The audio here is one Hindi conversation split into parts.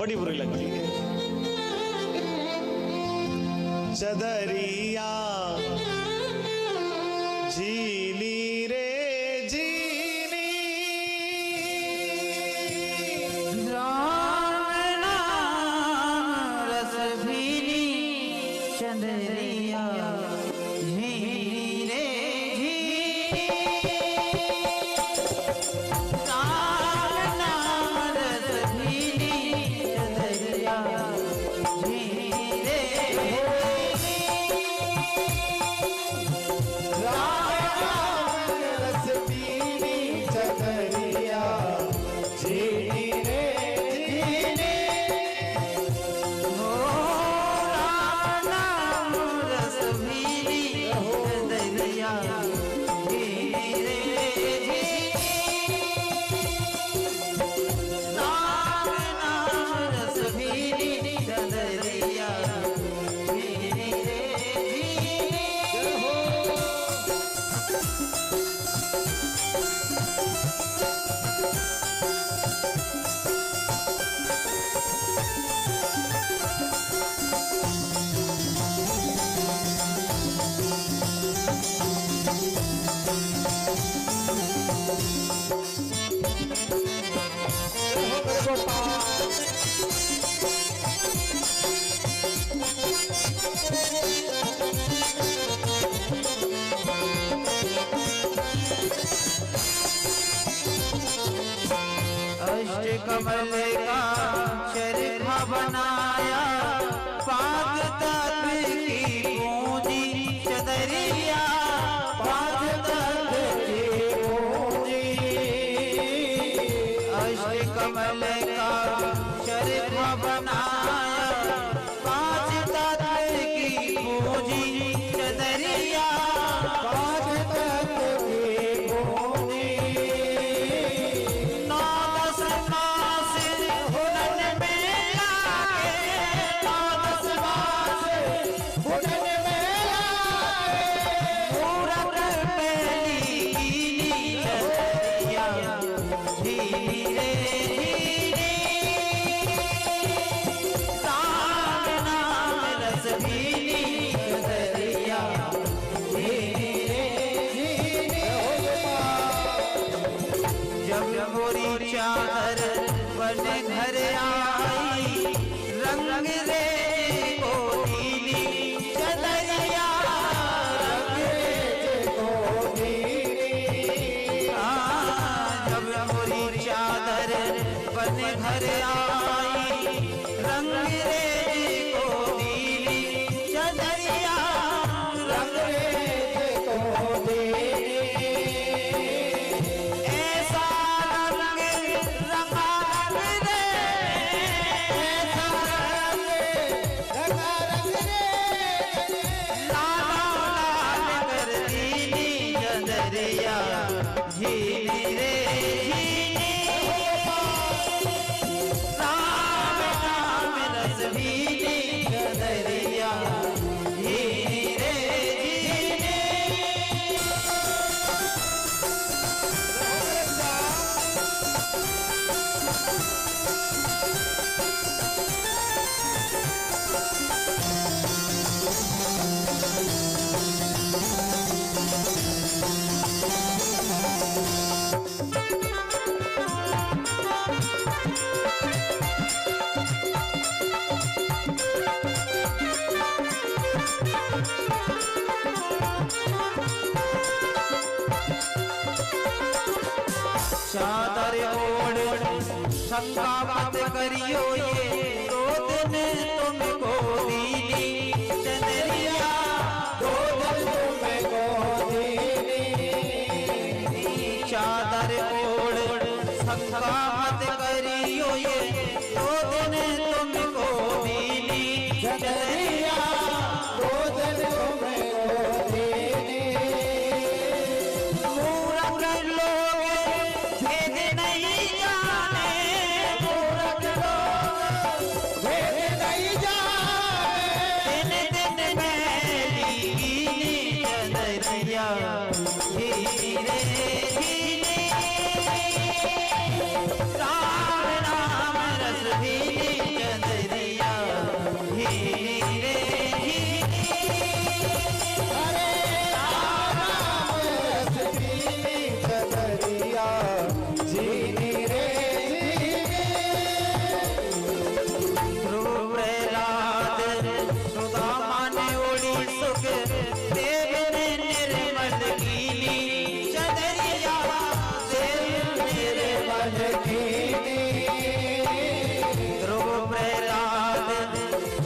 बड़ी बुरी लगती है। चदरिया झीली रे झीली, राम नाम रस भीली, चंदरिया झीली रे झीली, राम नाम रस भीली, चंदरिया झीली रे कमल का चरखा बनाया, पाग तत्व की पूंजी चदरिया, पाग तत्व की पूंजी, अष्ट कमल का चरखा बनाया, पाग तत्व की पूंजी चदरिया, पाग तत्व की पूंजी, चादर बन घर आई, रंग रे को नीली चदरिया, रंग रे को नीली, जब मोरी चादर बन घर आई, रंग रे को नीली चदरिया, रंग रे को नीली, झीली रे झीली, राम नाम रस भीली, चदरिया झीली रे झीली, चादर ओढ़ शंका मत करियो, ये दो दिन तुमको दीनी चदरिया, दो दिन तुमको दीनी, चादर ओढ़ शंका मत करियो, ये दो दिन तुमको दीनी चदरिया, दो दिन तुमको दीनी, नहीं जाने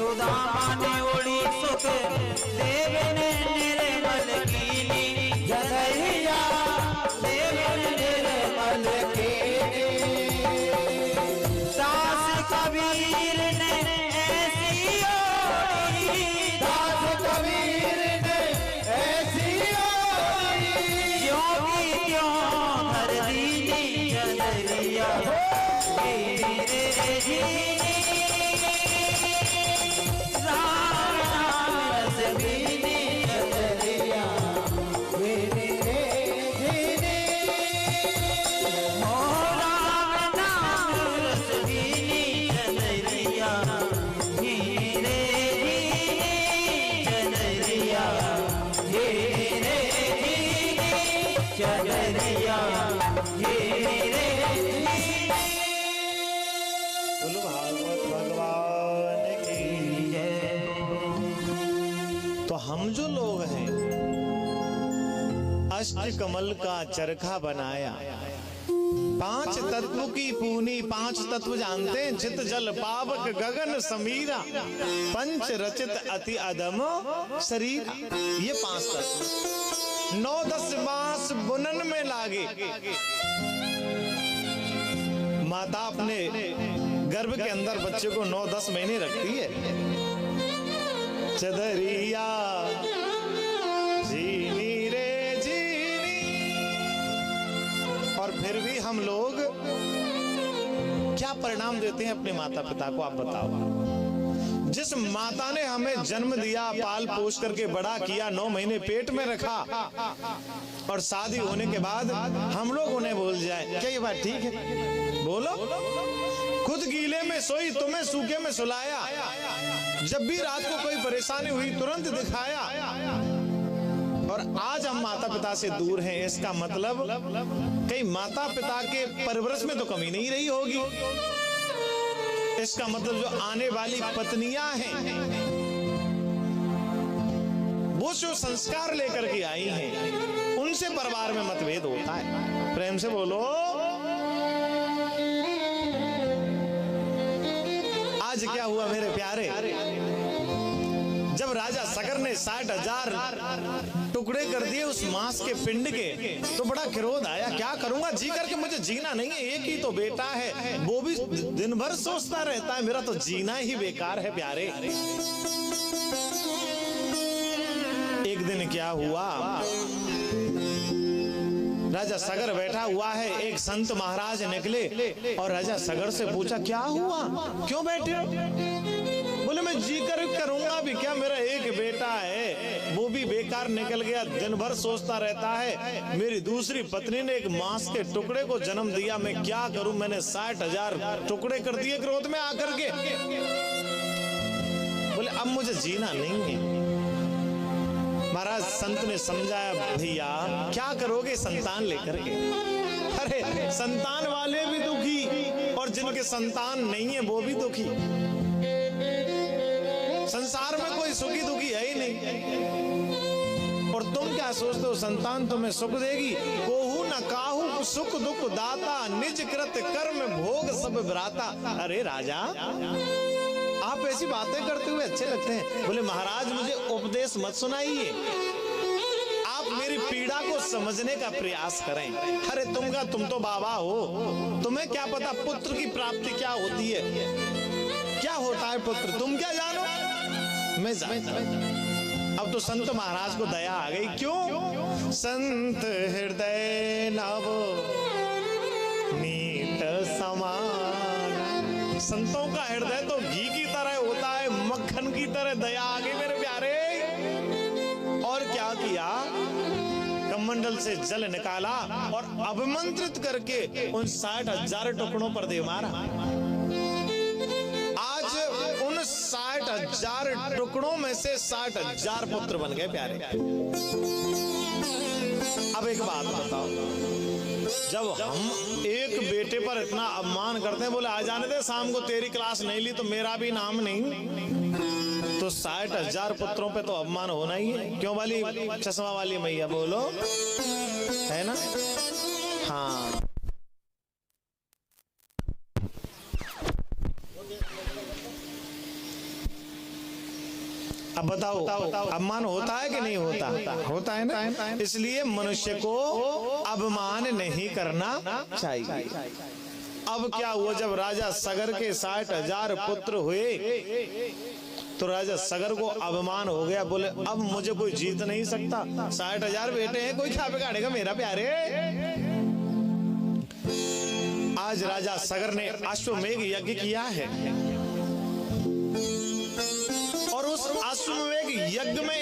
सुदामा ने ओढ़ी सुख देव ने निर्मल कीनी जनैया देव ने निर्मल कीनी दास कबीर ने ऐसी ओढ़ी दास कबीर ने ऐसी ओढ़ी क्यों की क्यों धर दीनी जनैया मेरे जीनी राम नाम रस बीनी जनैया मेरे जीनी ओ राम नाम रस बीनी जनैया मेरे जीनी जनैया मेरे जीनी जनैया मेरे बोलो भागवत भगवान की। तो हम जो लोग हैं अष्ट कमल का चरखा बनाया, पांच तत्व की पूनी, पांच तत्व जानते हैं, चित जल पावक गगन समीरा, पंच रचित अति अदम शरीर, ये पांच तत्व 9-10 मास बुनन में लागे। माता अपने गर्भ के अंदर बच्चे को 9-10 महीने रखती है। चदरिया जीनी रे जीनी, और फिर भी हम लोग क्या परिणाम देते हैं अपने माता पिता को, आप बताओ। जिस माता ने हमें जन्म दिया, पाल पोष करके बड़ा किया, 9 महीने पेट में रखा, और शादी होने के बाद हम लोग उन्हें भूल जाए, क्या ये बात ठीक है? बोलो। खुद गीले में सोई, तुम्हें सूखे में सुलाया, जब भी रात को कोई परेशानी हुई तुरंत दिखाया, और आज हम माता पिता से दूर हैं। इसका मतलब कहीं माता पिता के परवरिश में तो कमी नहीं रही होगी। इसका मतलब जो आने वाली पत्नियां हैं वो जो संस्कार लेकर के आई हैं, उनसे परिवार में मतभेद होता है। प्रेम से बोलो। आज क्या हुआ मेरे प्यारे, जब राजा सगर ने 60,000 टुकड़े कर दिए उस मांस के पिंड के, तो बड़ा क्रोध आया। क्या करूंगा, जी करके मुझे जीना नहीं है, एक ही तो बेटा है, वो भी दिन भर सोचता रहता है, मेरा तो जीना ही बेकार है प्यारे। एक दिन क्या हुआ, राजा सगर बैठा हुआ है, एक संत महाराज निकले और राजा सगर से पूछा, क्या हुआ, क्यों बैठे हो? बोले, मैं जी कर करूंगा भी क्या, मेरा एक बेटा है, वो भी बेकार निकल गया, दिन भर सोचता रहता है। मेरी दूसरी पत्नी ने एक मांस के टुकड़े को जन्म दिया, मैं क्या करूं, मैंने 60,000 टुकड़े कर दिए क्रोध में आकर के। बोले, अब मुझे जीना नहीं है। महाराज संत ने समझाया, भैया क्या करोगे संतान लेकर के? अरे संतान वाले भी दुखी और जिनके संतान नहीं है वो भी दुखी। संसार में कोई सुखी दुखी है ही नहीं। और तुम क्या सोचते हो संतान तुम्हें सुख देगी? कोहू न काहू सुख दुख दाता, निज कृत कर्म भोग सब भ्राता। अरे राजा, आप ऐसी बातें करते हुए अच्छे लगते हैं। बोले, महाराज मुझे उपदेश मत सुनाइए, आप मेरी पीड़ा को समझने का प्रयास करें। अरे तुम तो बाबा हो, तुम्हें क्या पता पुत्र की प्राप्ति क्या होती है, क्या होता है पुत्र, तुम क्या जानो? मैं जानता हूं। अब तो संत महाराज को दया आ गई। क्यों? संत हृदय नव नीत समान। संतों का हृदय तो घी की तरह होता है, मक्खन की तरह। दया आ गई मेरे प्यारे। और क्या किया, कमंडल से जल निकाला और अभिमंत्रित करके उन 60,000 टुकड़ों पर दे मारा। आज उन 60,000 टुकड़ों में से 60,000 पुत्र बन गए प्यारे। अब एक बात बताओ, जब हम एक बेटे पर इतना अपमान करते हैं, बोले आ जाने दे, शाम को तेरी क्लास नहीं ली तो मेरा भी नाम नहीं, तो 60,000 पुत्रों पे तो अपमान होना ही है। क्यों वाली चश्मा वाली मैया, बोलो, है ना? हाँ, अब बताओ अपमान होता है कि नहीं होता? होता है ना। इसलिए मनुष्य को अपमान नहीं करना चाहिए। अब क्या हुआ, जब राजा सगर के 60,000 पुत्र हुए तो राजा सगर को अभिमान हो गया, बोले अब मुझे कोई जीत नहीं सकता, 60,000 बेटे हैं, कोई क्या बिगाड़ेगा मेरा प्यारे। आज राजा सगर ने अश्वमेघ यज्ञ किया है और उस अश्वमेघ यज्ञ में